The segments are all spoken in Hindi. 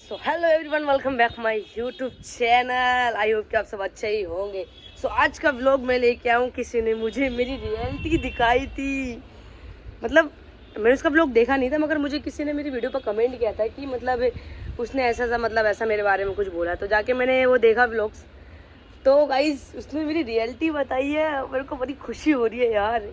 So hello everyone, welcome back my YouTube channel. I hope कि आप सब अच्छे ही होंगे। आज का व्लॉग मैं लेके आऊँ, किसी ने मुझे मेरी रियलिटी दिखाई थी। मतलब मैंने उसका व्लॉग देखा नहीं था, मगर मुझे किसी ने मेरी वीडियो पर कमेंट किया था कि मतलब उसने ऐसा मेरे बारे में कुछ बोला। तो जाके मैंने वो देखा व्लॉग्स, तो गाइस उसने मेरी रियलिटी बताई है। मेरे को बड़ी खुशी हो रही है यार।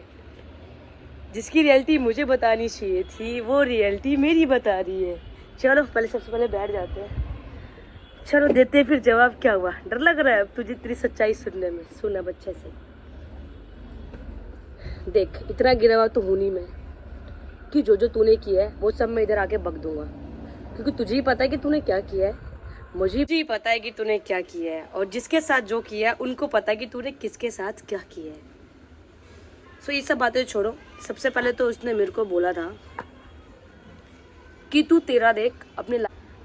जिसकी रियलिटी मुझे बतानी चाहिए थी वो रियलिटी मेरी बता रही है। चलो पहले सबसे पहले बैठ जाते हैं। चलो देते हैं फिर जवाब। क्या हुआ, डर लग रहा है अब तुझे तेरी सच्चाई सुनने में? सुना बच्चे से, देख इतना गिरा हुआ तो हूं नहीं मैं कि जो तूने किया है वो सब मैं इधर आके बक दूंगा, क्योंकि तुझे ही पता है कि तूने क्या किया है, मुझे भी पता है कि तूने क्या किया है, और जिसके साथ जो किया है उनको पता है कि तूने किसके साथ क्या किया है। सो ये सब बातें छोड़ो। सबसे पहले तो उसने मेरे को बोला था कि तू तेरा देख अपने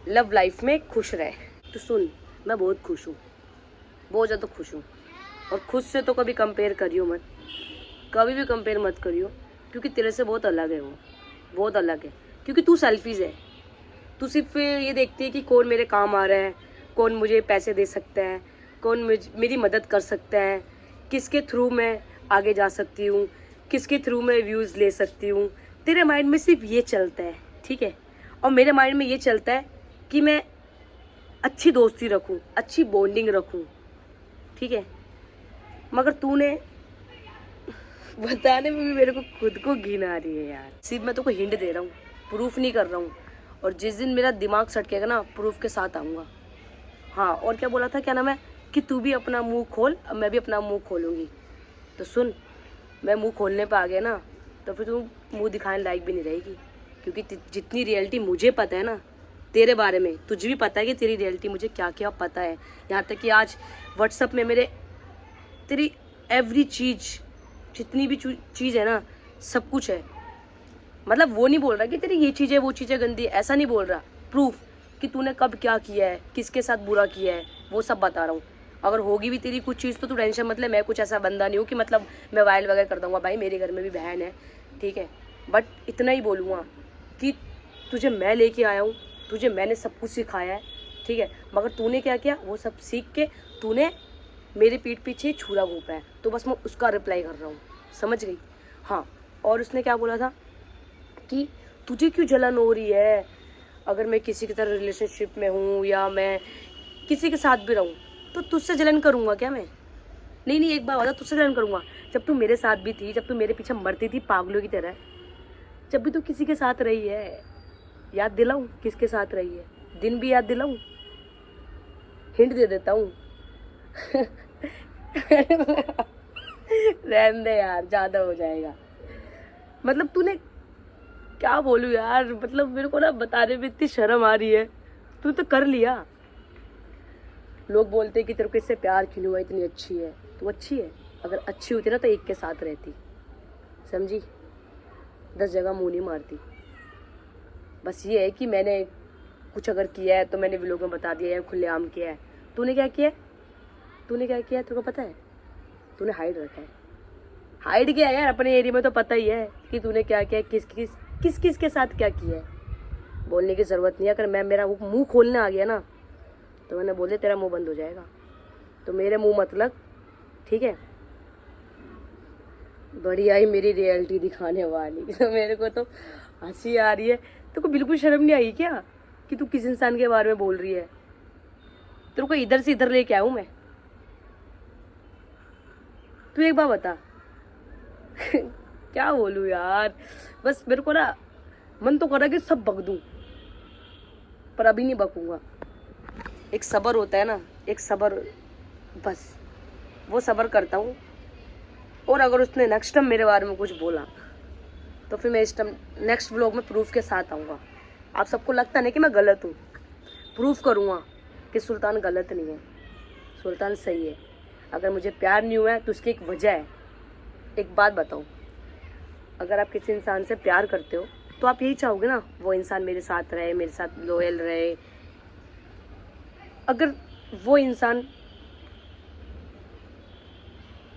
लव लाइफ में खुश रहे। तो सुन, मैं बहुत खुश हूँ, बहुत ज़्यादा खुश हूँ। और खुद से तो कभी कंपेयर करियो मत, कभी भी कंपेयर मत करियो, क्योंकि तेरे से बहुत अलग है वो, बहुत अलग है। क्योंकि तू सेल्फिश है। तू सिर्फ ये देखती है कि कौन मेरे काम आ रहा है, कौन मुझे पैसे दे सकता है, कौन मेरी मदद कर सकता है, किसके थ्रू मैं आगे जा सकती हूँ, किसके थ्रू मैं व्यूज़ ले सकती हूँ। तेरे माइंड में सिर्फ ये चलता है, ठीक है। और मेरे माइंड में ये चलता है कि मैं अच्छी दोस्ती रखूं, अच्छी बॉन्डिंग रखूं, ठीक है। मगर तूने बताने में भी मेरे को खुद को घिन आ रही है यार। सिर्फ मैं तो को हिंट दे रहा हूँ, प्रूफ नहीं कर रहा हूँ। और जिस दिन मेरा दिमाग सटकेगा ना, प्रूफ के साथ आऊँगा। हाँ, और क्या बोला था, क्या नाम है, कि तू भी अपना मुंह खोल, अब मैं भी अपना मुंह खोलूँगी। तो सुन, मैं मुंह खोलने पर आ गया ना, तो फिर तू मुंह दिखाने लायक भी नहीं रहेगी। क्योंकि जितनी रियलिटी मुझे पता है ना तेरे बारे में, तुझे भी पता है कि तेरी रियलिटी मुझे क्या क्या पता है। यहाँ तक कि आज व्हाट्सअप में मेरे तेरी एवरी चीज़, जितनी भी चीज़ है ना, सब कुछ है। मतलब वो नहीं बोल रहा कि तेरी ये चीज़ है वो चीज़ है गंदी, ऐसा नहीं बोल रहा। प्रूफ कि तूने कब क्या किया है, किसके साथ बुरा किया है, वो सब बता रहा हूँ। अगर होगी भी तेरी कुछ चीज़ तो तू टेंशन मत ले। मैं कुछ ऐसा बंदा नहीं हूँ कि मतलब मैं वायरल वगैरह कर दूँगा। भाई मेरे घर में भी बहन है, ठीक है। बट इतना ही बोलूँगा कि तुझे मैं लेके आया हूँ, तुझे मैंने सब कुछ सिखाया है, ठीक है। मगर तूने क्या किया, वो सब सीख के तूने मेरे पीठ पीछे छुरा घोंपा है। तो बस मैं उसका रिप्लाई कर रहा हूँ, समझ गई? हाँ, और उसने क्या बोला था कि तुझे क्यों जलन हो रही है अगर मैं किसी की तरह रिलेशनशिप में हूँ या मैं किसी के साथ भी रहूँ, तो तुझसे जलन करूँगा क्या मैं? नहीं नहीं, एक बार बता, तुझसे जलन करूँगा? जब तू मेरे साथ भी थी, जब तू मेरे पीछे मरती थी पागलों की तरह, जब भी तू किसी के साथ रही है, याद दिलाऊं किसके साथ रही है? दिन भी याद दिलाऊं? हिंट दे देता हूँ। रहने दे यार, ज्यादा हो जाएगा। मतलब तूने, क्या बोलूं यार, मतलब मेरे को ना बताने में इतनी शर्म आ रही है। तू तो कर लिया। लोग बोलते कि तेरे को इससे प्यार क्यों हुआ, इतनी अच्छी है। तू अच्छी है? अगर अच्छी होती ना तो एक के साथ रहती, समझी? 10 जगह मुंह नहीं मारती। बस ये है कि मैंने कुछ अगर किया है तो मैंने व्लॉग में बता दिया है, खुलेआम किया है। तूने क्या किया है? तूने क्या किया है तेरे को पता है? तूने हाइड रखा है। हाइड किया है यार, अपने एरिया में तो पता ही है कि तूने क्या किया, किस किस के साथ क्या किया है। बोलने की ज़रूरत नहीं है। अगर मैं मेरा मुंह खोलने आ गया ना, तो मैंने बोले तेरा मुंह बंद हो जाएगा। तो मेरे मुंह मत लग, ठीक है। बढ़िया ही मेरी रियलिटी दिखाने वाली। तो मेरे को तो हंसी आ रही है। तेरे को बिल्कुल शर्म नहीं आई क्या कि तू किस इंसान के बारे में बोल रही है? तेरे को इधर से इधर लेके आऊं मैं? तू एक बार बता। क्या बोलूं यार, बस मेरे को ना मन तो कर रहा है कि सब बक दूं, पर अभी नहीं बकूंगा। एक सब्र होता है ना, एक सब्र, बस वो सब्र करता हूँ। और अगर उसने नेक्स्ट टाइम मेरे बारे में कुछ बोला तो फिर मैं इस टाइम नेक्स्ट व्लॉग में प्रूफ के साथ आऊँगा। आप सबको लगता है ना कि मैं गलत हूँ, प्रूफ करूँगा कि सुल्तान गलत नहीं है, सुल्तान सही है। अगर मुझे प्यार नहीं हुआ है तो उसकी एक वजह है। एक बात बताओ, अगर आप किसी इंसान से प्यार करते हो तो आप यही चाहोगे ना, वो इंसान मेरे साथ रहे, मेरे साथ लॉयल रहे। अगर वो इंसान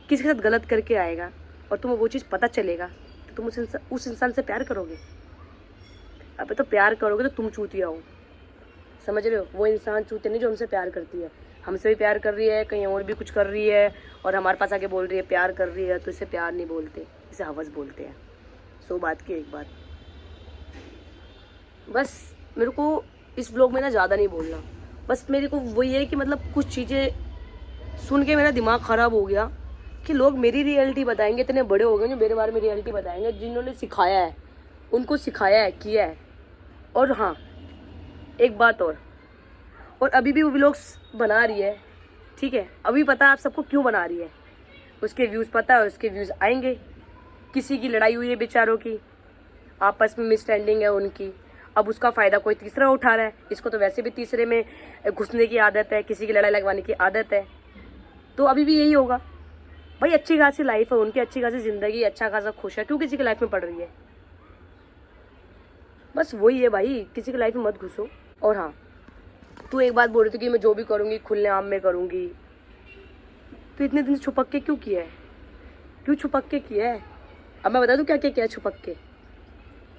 किसी के साथ गलत करके आएगा और तुम्हें वो चीज़ पता चलेगा, तो तुम उस इंसान से प्यार करोगे? अब तो प्यार करोगे तो तुम चूतिया हो, समझ रहे हो? वो इंसान चूते नहीं जो हमसे प्यार करती है, हमसे भी प्यार कर रही है, कहीं और भी कुछ कर रही है और हमारे पास आके बोल रही है प्यार कर रही है, तो इसे प्यार नहीं बोलते, इसे हवस बोलते हैं। 100 बात की एक बात। बस मेरे को इस ब्लॉग में ना ज़्यादा नहीं बोलना, बस मेरे को वही है कि मतलब कुछ चीज़ें सुन के मेरा दिमाग ख़राब हो गया कि लोग मेरी रियलिटी बताएंगे, इतने बड़े हो गए जो मेरे बारे में रियलिटी बताएंगे, जिन्होंने सिखाया है उनको सिखाया है, किया है। और हाँ, एक बात और अभी भी वो व्लॉग्स बना रही है, ठीक है? अभी पता है आप सबको क्यों बना रही है, उसके व्यूज़ पता है, उसके व्यूज़ आएंगे। किसी की लड़ाई हुई है बेचारों की, आपस में मिसअंडरस्टैंडिंग है उनकी, अब उसका फ़ायदा कोई तीसरा उठा रहा है। इसको तो वैसे भी तीसरे में घुसने की आदत है, किसी की लड़ाई लगवाने की आदत है, तो अभी भी यही होगा। भाई अच्छी खासी लाइफ है उनकी, अच्छी खासी ज़िंदगी, अच्छा खासा खुश है, क्यों किसी की लाइफ में पड़ रही है? बस वही है भाई, किसी की लाइफ में मत घुसो। और हाँ, तू एक बात बोल रही थी कि मैं जो भी करूँगी खुलेआम में करूँगी, तो इतने दिन छुपक के क्यों किया है? क्यों छुपक के किया है? अब मैं बता दूँ क्या क्या किया छुपक के?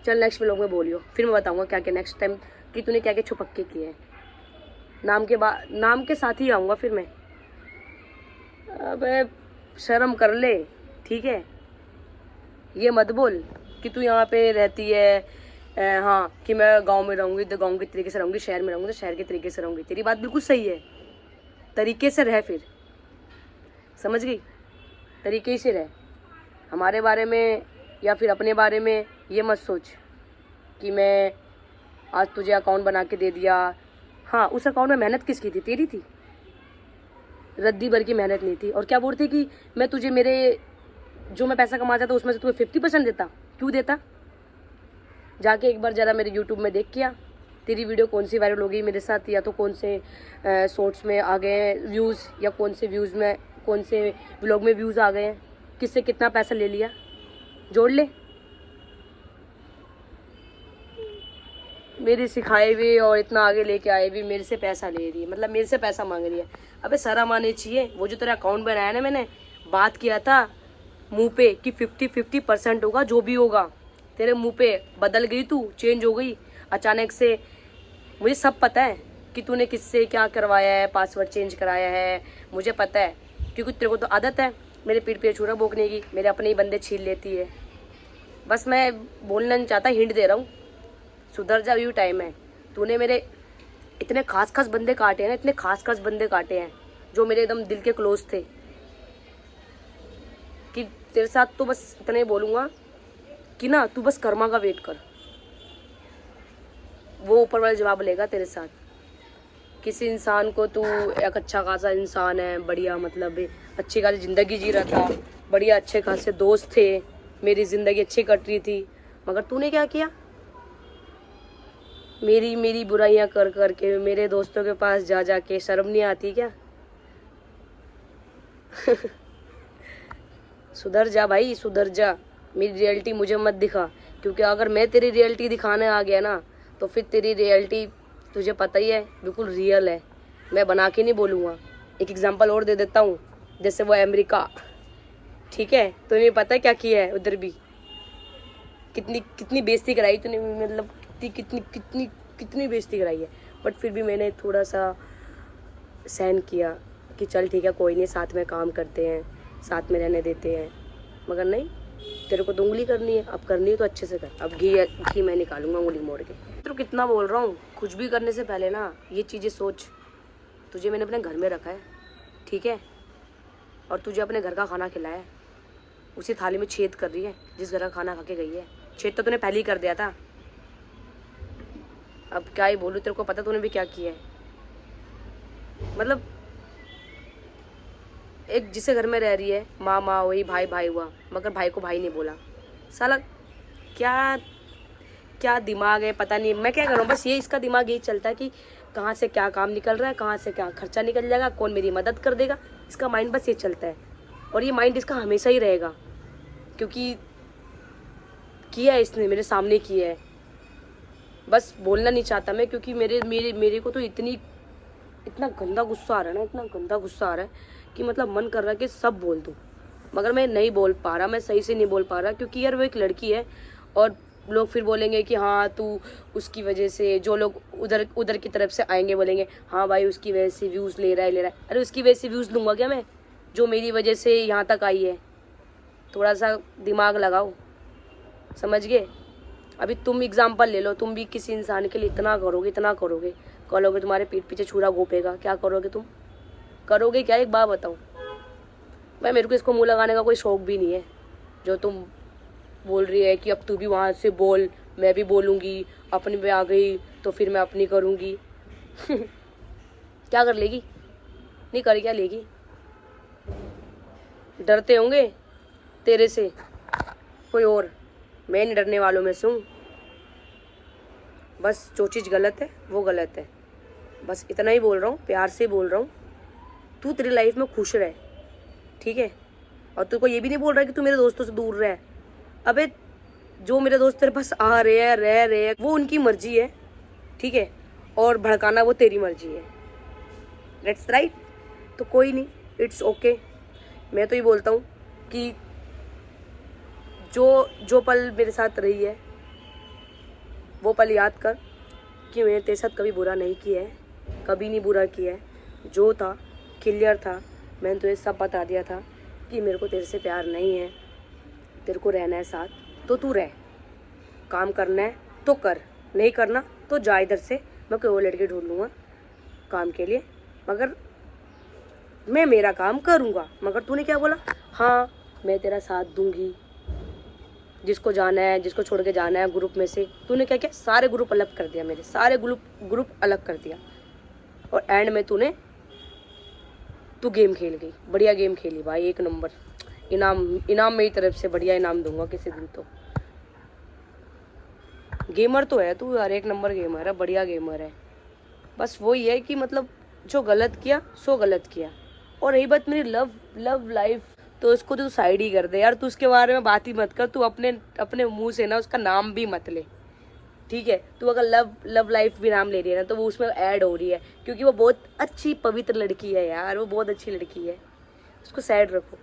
चल नेक्स्ट व्लॉग में बोलियो, फिर मैं बताऊँगा क्या क्या नेक्स्ट टाइम कि तूने क्या क्या छुपक के किए हैं। नाम के साथ ही आऊँगा फिर मैं। अबे शर्म कर ले, ठीक है? ये मत बोल कि तू यहाँ पे रहती है, हाँ कि मैं गांव में रहूँगी तो गांव के तरीके से रहूँगी, शहर में रहूँगी तो शहर के तरीके से रहूँगी। तेरी बात बिल्कुल सही है, तरीके से रह, फिर समझ गई? तरीके से रह। हमारे बारे में या फिर अपने बारे में ये मत सोच कि मैं आज तुझे अकाउंट बना के दे दिया। हाँ, उस अकाउंट में मेहनत किसकी थी? तेरी थी, रद्दी भर की मेहनत नहीं थी। और क्या बोलती कि मैं तुझे मेरे जो मैं पैसा कमाता था उसमें से तुम्हें 50% देता? क्यों देता? जाके एक बार ज़रा मेरे यूट्यूब में देख किया, तेरी वीडियो कौन सी वायरल हो गई मेरे साथ, या तो कौन से शॉर्ट्स में आ गए हैं व्यूज़, या कौन से व्लॉग में व्यूज़ आ गए हैं, किससे कितना पैसा ले लिया, जोड़ ले। मेरे सिखाए हुए और इतना आगे लेके आए हुए मेरे से पैसा ले रही है, मतलब मेरे से पैसा मांग रही है। अबे शर्म आनी चाहिए। वो जो तेरा अकाउंट बनाया ना, मैंने बात किया था मुंह पे कि 50-50% होगा, जो भी होगा। तेरे मुंह पे बदल गई, तू चेंज हो गई अचानक से। मुझे सब पता है कि तूने किससे क्या करवाया है, पासवर्ड चेंज कराया है, मुझे पता है, क्योंकि तेरे को तो आदत है मेरे पीठ पे छुरा भोंकने की, मेरे अपने ही बंदे छीन लेती है। बस मैं बोलना नहीं चाहता, हिंट दे रहा हूँ, सुधर जा, यू टाइम है। तूने मेरे इतने खास बंदे काटे हैं ना, इतने खास बंदे काटे हैं जो मेरे एकदम दिल के क्लोज थे, कि तेरे साथ तो बस इतना ही बोलूँगा कि ना तू बस कर्मा का वेट कर, वो ऊपर वाला जवाब लेगा तेरे साथ। किसी इंसान को तू एक अच्छा खासा इंसान है, बढ़िया, मतलब अच्छी खासी ज़िंदगी जी रहा था, बढ़िया अच्छे खासे दोस्त थे, मेरी ज़िंदगी अच्छी कट रही थी, मगर तूने क्या किया? मेरी बुराइयां कर करके, मेरे दोस्तों के पास जा के शर्म नहीं आती क्या? सुधर जा भाई, सुधर जा। मेरी रियलिटी मुझे मत दिखा, क्योंकि अगर मैं तेरी रियलिटी दिखाने आ गया ना, तो फिर तेरी रियलिटी तुझे पता ही है बिल्कुल रियल है, मैं बना के नहीं बोलूँगा। एक एग्जांपल और दे देता हूँ, जैसे वो अमेरिका, ठीक है? तुम्हें पता है क्या किया है उधर भी, कितनी बेइज्जती कराई तूने, मतलब कितनी बेइज्जती कराई है। बट फिर भी मैंने थोड़ा सा सहन किया कि चल ठीक है, कोई नहीं, साथ में काम करते हैं, साथ में रहने देते हैं। मगर नहीं, तेरे को तो उंगली करनी है, अब करनी है तो अच्छे से कर। अब घी मैं निकालूंगा उंगली मोड़ के। तो कितना बोल रहा हूँ, कुछ भी करने से पहले ना ये चीज़ें सोच। तुझे मैंने अपने घर में रखा है, ठीक है? और तुझे अपने घर का खाना खिलाया है, उसी थाली में छेद कर रही है जिस घर का खाना खा के गई है। छेद तो तूने पहले ही कर दिया था, अब क्या ही बोलूँ, तेरे को पता तूने भी क्या किया है। मतलब एक जिसे घर में रह रही है, माँ वही, भाई हुआ, मगर भाई को भाई नहीं बोला। साला क्या दिमाग है, पता नहीं। मैं क्या करूँ, बस ये इसका दिमाग यही चलता है कि कहाँ से क्या काम निकल रहा है, कहाँ से क्या खर्चा निकल जाएगा, कौन मेरी मदद कर देगा। इसका माइंड बस ये चलता है, और ये माइंड इसका हमेशा ही रहेगा, क्योंकि किया है इसने, मेरे सामने किया है। बस बोलना नहीं चाहता मैं, क्योंकि मेरे को तो इतना गंदा गुस्सा आ रहा है ना, इतना गंदा गुस्सा आ रहा है कि मतलब मन कर रहा है कि सब बोल दूँ, मगर मैं नहीं बोल पा रहा, मैं सही से नहीं बोल पा रहा, क्योंकि यार वो एक लड़की है और लोग फिर बोलेंगे कि हाँ तू उसकी वजह से, जो लोग उधर उधर की तरफ से आएंगे बोलेंगे हाँ भाई उसकी वजह से व्यूज़ ले रहा है। अरे उसकी वजह से व्यूज़ लूँगा क्या मैं, जो मेरी वजह से यहाँ तक आई है। थोड़ा सा दिमाग लगाओ, समझ गए। अभी तुम एग्जाम्पल ले लो, तुम भी किसी इंसान के लिए इतना करोगे कल होगे तुम्हारे पीठ पीछे छुरा घोपेगा, क्या करोगे तुम, करोगे क्या, एक बात बताओ। भाई मेरे को इसको मुँह लगाने का कोई शौक भी नहीं है। जो तुम बोल रही है कि अब तू भी वहाँ से बोल, मैं भी बोलूँगी, अपनी पे आ गई तो फिर मैं अपनी करूँगी क्या कर लेगी, नहीं कर क्या लेगी। डरते होंगे तेरे से कोई और, मैं नहीं डरने वालों में से हूँ। बस जो चीज़ गलत है वो गलत है, बस इतना ही बोल रहा हूँ, प्यार से बोल रहा हूँ। तू तेरी लाइफ में खुश रहे, ठीक है। और तू को ये भी नहीं बोल रहा कि तू मेरे दोस्तों से दूर रहे। अबे जो मेरे दोस्त तेरे पास आ रहे हैं, रह रहे हैं, वो उनकी मर्जी है, ठीक है, और भड़काना वो तेरी मर्जी है। That's right. तो कोई नहीं, इट्स ओके। मैं तो ये बोलता हूँ कि जो पल मेरे साथ रही है वो पल याद कर कि मैंने तेरे साथ कभी बुरा नहीं किया है, कभी नहीं बुरा किया है। जो था क्लियर था, मैंने तुझे सब बता दिया था कि मेरे को तेरे से प्यार नहीं है, तेरे को रहना है साथ तो तू रह, काम करना है तो कर, नहीं करना तो जा इधर से, मैं कोई और लड़के ढूंढ लूँगा काम के लिए, मगर मैं मेरा काम करूँगा। मगर तूने क्या बोला, हाँ मैं तेरा साथ दूंगी, जिसको जाना है, जिसको छोड़ के जाना है ग्रुप में से। तूने क्या किया, सारे ग्रुप अलग कर दिया, मेरे सारे ग्रुप अलग कर दिया। और एंड में तू गेम खेल गई, बढ़िया गेम खेली भाई, एक नंबर। इनाम मेरी तरफ से बढ़िया इनाम दूंगा किसी दिन। तो गेमर तो है तू यार, एक नंबर गेमर है, बढ़िया गेमर है। बस वही है कि मतलब जो गलत किया सो गलत किया। और रही बात मेरी लव लाइफ, तो उसको तू साइड ही कर दे यार, तू उसके बारे में बात ही मत कर। तू अपने मुंह से ना उसका नाम भी मत ले, ठीक है। तू अगर लव लाइफ भी नाम ले रही है ना तो वो उसमें ऐड हो रही है, क्योंकि वो बहुत अच्छी पवित्र लड़की है यार, वो बहुत अच्छी लड़की है, उसको साइड रखो।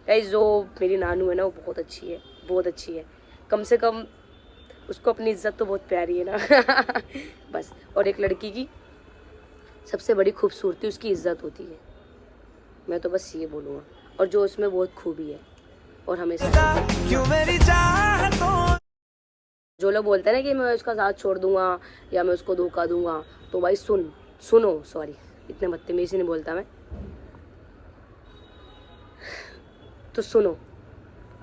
गाइस जो मेरी नानू है ना वो बहुत अच्छी है, बहुत अच्छी है। कम से कम उसको अपनी इज्जत तो बहुत प्यारी है ना बस। और एक लड़की की सबसे बड़ी खूबसूरती उसकी इज्जत होती है, मैं तो बस ये बोलूँगा। और जो उसमें बहुत खूबी है, और हमेशा जो लोग बोलते हैं ना कि मैं उसका साथ छोड़ दूंगा या मैं उसको धोखा दूंगा, तो भाई सुनो सॉरी, इतने बदतमीजी नहीं बोलता मैं, तो सुनो,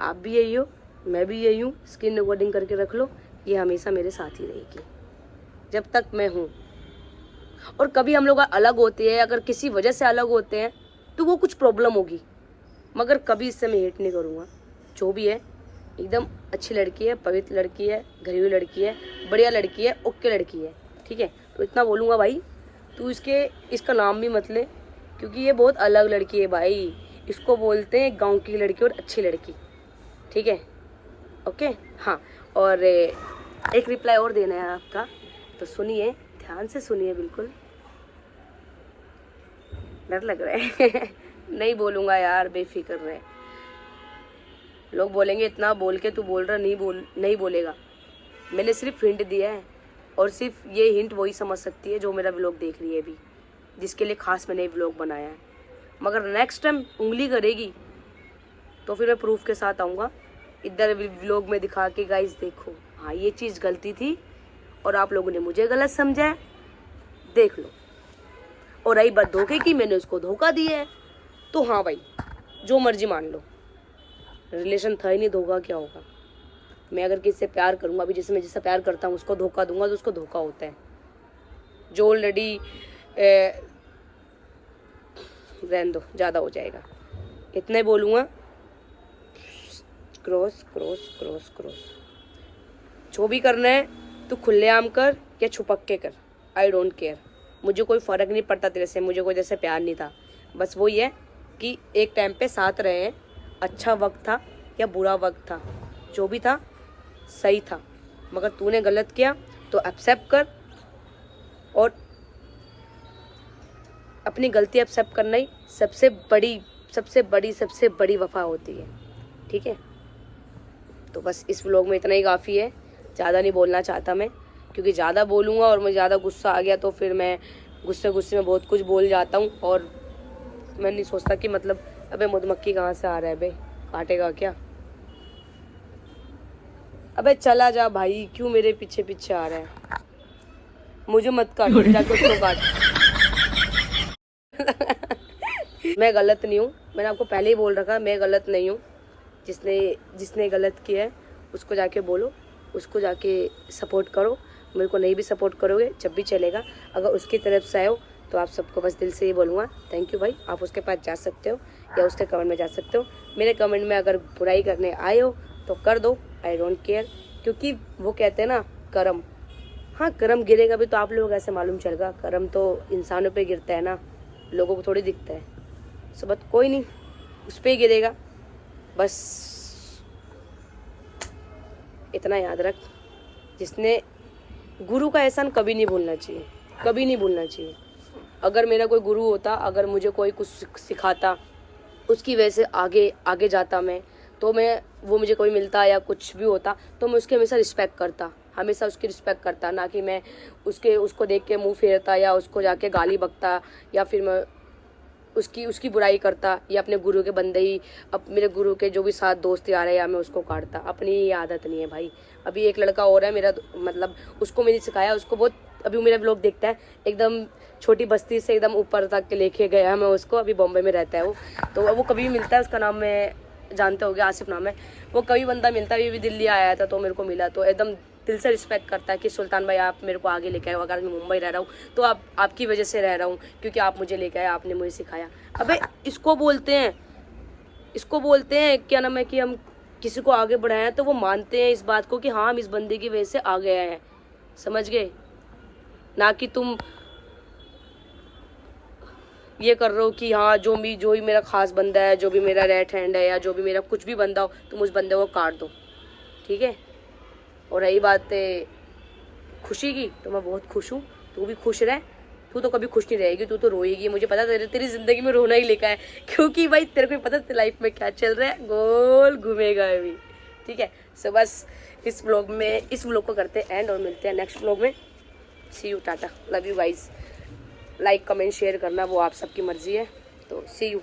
आप भी यही हो, मैं भी यही हूँ, स्क्रीन रिकॉर्डिंग करके रख लो, ये हमेशा मेरे साथ ही रहेगी जब तक मैं हूँ। और कभी हम लोग अलग होते हैं, अगर किसी वजह से अलग होते हैं तो वो कुछ प्रॉब्लम होगी, मगर कभी इससे मैं हेट नहीं करूँगा। जो भी है एकदम अच्छी लड़की है, पवित्र लड़की है, घरी हुई लड़की है, बढ़िया लड़की है, ओके लड़की है, ठीक है। तो इतना बोलूँगा भाई, तू इसका नाम भी मत ले, क्योंकि ये बहुत अलग लड़की है भाई। इसको बोलते हैं गांव की लड़की और अच्छी लड़की, ठीक है, ओके। हाँ, और एक रिप्लाई और देना है आपका, तो सुनिए, ध्यान से सुनिए, बिल्कुल। डर लग रहा है नहीं बोलूँगा यार, बेफिक्र रहे। लोग बोलेंगे इतना बोल के तू बोल रहा नहीं बोलेगा। मैंने सिर्फ हिंट दिया है, और सिर्फ ये हिंट वही समझ सकती है जो मेरा व्लॉग देख रही है अभी, जिसके लिए खास मैंने व्लॉग बनाया है। मगर नेक्स्ट टाइम उंगली करेगी तो फिर मैं प्रूफ के साथ आऊँगा इधर व्लॉग में दिखा के, गाइस देखो हाँ ये चीज़ गलती थी और आप लोगों ने मुझे गलत समझा है, देख लो। और रही बात धोखे की, मैंने उसको धोखा दिया है, तो हाँ भाई जो मर्जी मान लो, रिलेशन था ही नहीं, धोखा क्या होगा। मैं अगर किसी से प्यार करूँगा, अभी जैसे मैं जिससे प्यार करता हूँ उसको धोखा दूंगा तो उसको धोखा होता है। जो ऑलरेडी रहने दो, ज़्यादा हो जाएगा, इतना ही बोलूँगा। क्रॉस क्रॉस क्रॉस क्रॉस, जो भी करना है तो खुलेआम कर या छुपक के कर, आई डोंट केयर, मुझे कोई फ़र्क नहीं पड़ता तेरे से, मुझे कोई जैसे प्यार नहीं था। बस वही है कि एक टाइम पे साथ रहे हैं, अच्छा वक्त था या बुरा वक्त था, जो भी था सही था, मगर तूने गलत किया तो एक्सेप्ट कर, और अपनी गलती एक्सेप्ट करना ही सबसे बड़ी वफा होती है, ठीक है। तो बस इस व्लॉग में इतना ही काफ़ी है। ज़्यादा नहीं बोलना चाहता मैं, क्योंकि ज़्यादा बोलूँगा और मुझे ज़्यादा गुस्सा आ गया तो फिर मैं गुस्से में बहुत कुछ बोल जाता हूँ। और मैं नहीं सोचता कि मतलब अबे मधुमक्खी कहाँ से आ रहा है बे, काटेगा क्या? अबे चला जा भाई, क्यों मेरे पीछे पीछे आ रहा है? मुझे मत काट, जाके उसको काट। मैं गलत नहीं हूँ, मैंने आपको पहले ही बोल रखा, मैं गलत नहीं हूँ। जिसने गलत किया है उसको जाके बोलो, उसको जाके सपोर्ट करो। मेरे को नहीं भी सपोर्ट करोगे जब भी चलेगा। अगर उसकी तरफ से आए हो तो आप सबको बस दिल से ही बोलूँगा थैंक यू भाई। आप उसके पास जा सकते हो या उसके कमेंट में जा सकते हो। मेरे कमेंट में अगर बुराई करने आए हो तो कर दो, आई डोंट केयर। क्योंकि वो कहते हैं ना कर्म, हाँ कर्म गिरेगा भी तो आप लोग ऐसे मालूम चलेगा। कर्म तो इंसानों पे गिरता है ना, लोगों को थोड़ी दिखता है। सो बस कोई नहीं, उस पर ही गिरेगा। बस इतना याद रख, जिसने गुरु का एहसान कभी नहीं भूलना चाहिए, कभी नहीं भूलना चाहिए। अगर मेरा कोई गुरु होता, अगर मुझे कोई कुछ सिखाता, उसकी वजह से आगे जाता मैं, तो मैं वो मुझे कोई मिलता या कुछ भी होता तो मैं उसकी हमेशा रिस्पेक्ट करता, हमेशा उसकी रिस्पेक्ट करता। ना कि मैं उसको देख के मुंह फेरता या उसको जाके गाली बकता या फिर मैं उसकी बुराई करता या अपने गुरु के बंदे ही, अब मेरे गुरु के जो भी साथ दोस्त यार है या मैं उसको काटता। अपनी ये आदत नहीं है भाई। अभी एक लड़का और है मेरा, मतलब उसको मैंने सिखाया, उसको बहुत, अभी मेरा व्लॉग देखता है, एकदम छोटी बस्ती से एकदम ऊपर तक लेके गया मैं उसको। अभी बॉम्बे में रहता है वो, तो वो कभी भी मिलता है, उसका नाम मैं जानते होगे, आसिफ नाम है। वो कभी बंदा मिलता है, अभी दिल्ली आया था तो मेरे को मिला तो एकदम दिल से रिस्पेक्ट करता है कि सुल्तान भाई आप मेरे को आगे लेके आए। अगर मैं मुंबई रह रहा हूँ तो आपकी वजह से रह रहा हूँ, क्योंकि आप मुझे लेके आए, आपने मुझे सिखाया। अबे इसको बोलते हैं क्या नाम है कि हम किसी को आगे बढ़ाए हैं तो वो मानते हैं इस बात को कि हाँ हम इस बंदे की वजह से आ गए हैं, समझ गए? ना कि तुम ये कर रहे हो कि हाँ जो भी मेरा खास बंदा है, जो भी मेरा राइट हैंड है या जो भी मेरा कुछ भी बंदा हो, तुम उस बंदे को काट दो, ठीक है? और रही बात खुशी की, तो मैं बहुत खुश हूँ। तू भी खुश रह, तू तो कभी खुश नहीं रहेगी, तू तो रोएगी। मुझे पता तेरी जिंदगी में रोना ही लिखा है, क्योंकि भाई तेरे को पता है लाइफ में क्या चल रहा है, गोल घूमेगा अभी, ठीक है? सो बस इस व्लॉग को करते हैं एंड और मिलते हैं नेक्स्ट व्लॉग में। See you, tata, love you guys. Like comment share करना वो आप सबकी मर्जी है, तो सी यू।